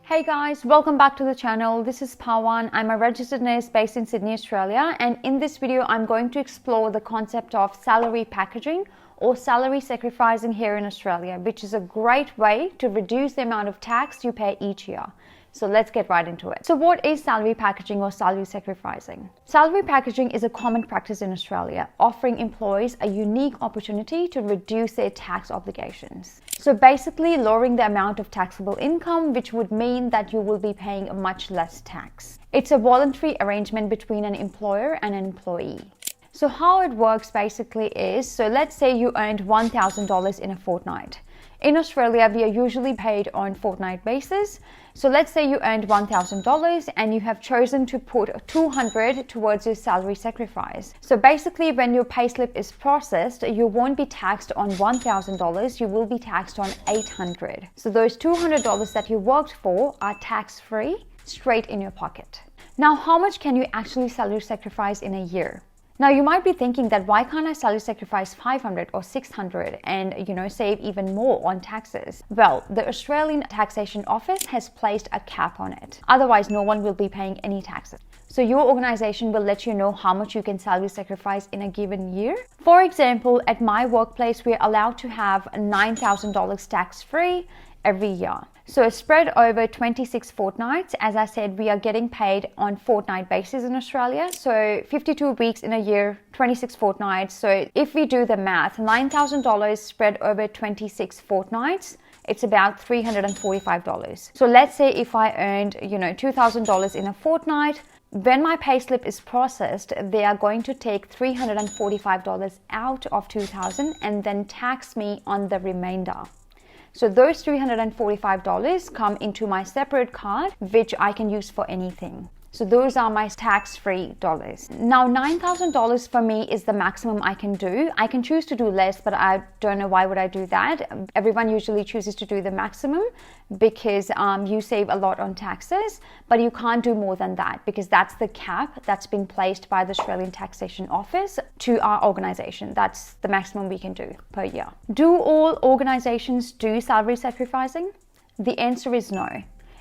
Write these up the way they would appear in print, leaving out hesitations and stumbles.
Hey guys, welcome back to the channel. This is Pawan. I'm a registered nurse based in Sydney, Australia, and in this video I'm going to explore the concept of salary packaging or salary sacrificing here in Australia, which is a great way to reduce the amount of tax you pay each year. So let's get right into it. So what is salary packaging or salary sacrificing? Salary packaging is a common practice in Australia, offering employees a unique opportunity to reduce their tax obligations. So basically lowering the amount of taxable income, which would mean that you will be paying much less tax. It's a voluntary arrangement between an employer and an employee. So how it works basically is, so let's say you earned $1,000 in a fortnight. In Australia, we are usually paid on fortnight basis. So let's say you earned $1,000 and you have chosen to put $200 towards your salary sacrifice. So basically when your payslip is processed, you won't be taxed on $1,000, you will be taxed on $800. So those $200 that you worked for are tax-free, straight in your pocket. Now, how much can you actually salary sacrifice in a year? Now you might be thinking that why can't I salary sacrifice 500 or 600 and save even more on taxes? Well, the Australian Taxation Office has placed a cap on it. Otherwise, no one will be paying any taxes. So your organization will let you know how much you can salary sacrifice in a given year. For example, at my workplace, we're allowed to have $9,000 tax-free every year. So spread over 26 fortnights. As I said, we are getting paid on fortnight basis in Australia. So 52 weeks in a year, 26 fortnights. So if we do the math, $9,000 spread over 26 fortnights, it's about $345. So let's say if I earned, $2,000 in a fortnight, when my payslip is processed, they are going to take $345 out of $2,000 and then tax me on the remainder. So those $345 come into my separate card, which I can use for anything. So those are my tax-free dollars. Now, $9,000 for me is the maximum I can do. I can choose to do less, but I don't know why would I do that. Everyone usually chooses to do the maximum because you save a lot on taxes, but you can't do more than that because that's the cap that's been placed by the Australian Taxation Office to our organization. That's the maximum we can do per year. Do all organizations do salary sacrificing? The answer is no.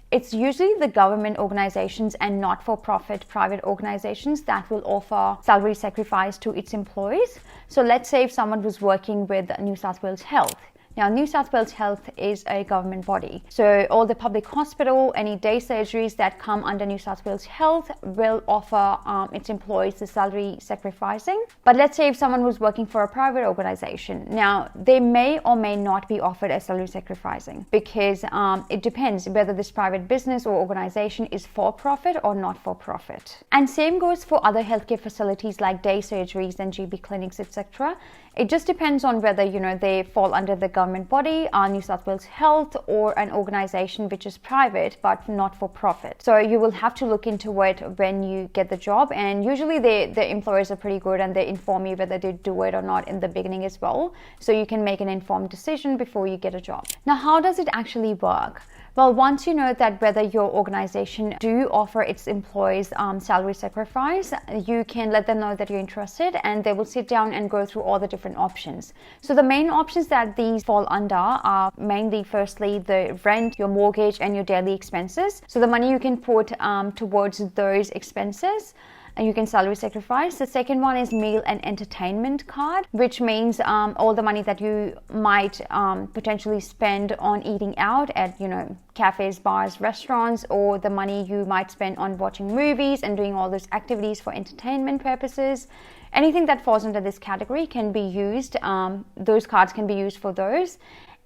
It's usually the government organizations and not-for-profit private organizations that will offer salary sacrifice to its employees. So let's say if someone was working with New South Wales Health. Now, New South Wales Health is a government body. So all the public hospital, any day surgeries that come under New South Wales Health will offer its employees the salary sacrificing. But let's say if someone was working for a private organization. Now, they may or may not be offered a salary sacrificing because it depends whether this private business or organization is for profit or not for profit. And same goes for other healthcare facilities like day surgeries and GP clinics, etc. It just depends on whether, they fall under the government body, New South Wales Health, or an organization which is private but not for profit. So you will have to look into it when you get the job. And usually the employers are pretty good and they inform you whether they do it or not in the beginning as well. So you can make an informed decision before you get a job. Now, how does it actually work? Well, once you know that whether your organization do offer its employees salary sacrifice, you can let them know that you're interested and they will sit down and go through all the different options. So the main options that these fall under are mainly, firstly, the rent, your mortgage, and your daily expenses. So the money you can put towards those expenses, and you can salary sacrifice. The second one is meal and entertainment card, which means all the money that you might potentially spend on eating out at, cafes, bars, restaurants, or the money you might spend on watching movies and doing all those activities for entertainment purposes. Anything that falls under this category can be used. Those cards can be used for those.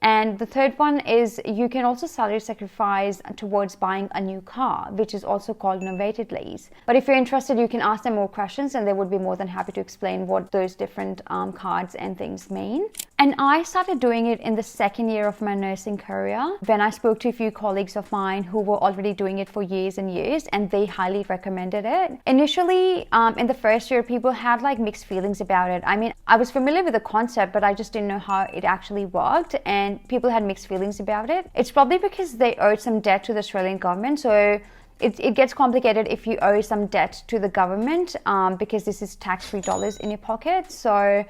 And the third one is you can also salary sacrifice towards buying a new car, which is also called novated lease. But if you're interested, you can ask them more questions and they would be more than happy to explain what those different cards and things mean. And I started doing it in the second year of my nursing career when I spoke to a few colleagues of mine who were already doing it for years and years, and they highly recommended it. Initially, in the first year, people had mixed feelings about it. I mean, I was familiar with the concept, but I just didn't know how it actually worked, and people had mixed feelings about it. It's probably because they owed some debt to the Australian government. So it gets complicated if you owe some debt to the government because this is tax-free dollars in your pocket. So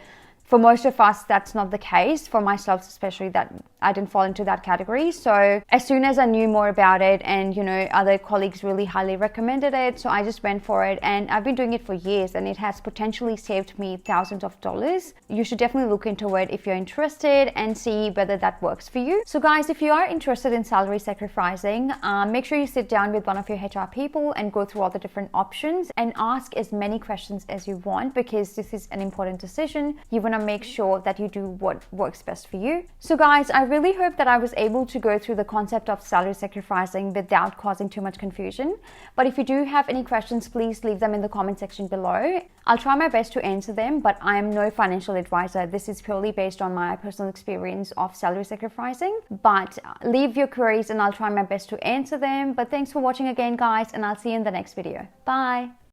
for most of us, that's not the case. For myself especially, that I didn't fall into that category. So as soon as I knew more about it, and other colleagues really highly recommended it, so I just went for it, and I've been doing it for years, and it has potentially saved me thousands of dollars. You should definitely look into it if you're interested and see whether that works for you. So guys, if you are interested in salary sacrificing, make sure you sit down with one of your HR people and go through all the different options and ask as many questions as you want, because this is an important decision. You want to make sure that you do what works best for you. So guys, I really hope that I was able to go through the concept of salary sacrificing without causing too much confusion. But if you do have any questions, please leave them in the comment section below. I'll try my best to answer them, but I am no financial advisor. This is purely based on my personal experience of salary sacrificing. But leave your queries and I'll try my best to answer them. But thanks for watching again, guys, and I'll see you in the next video. Bye.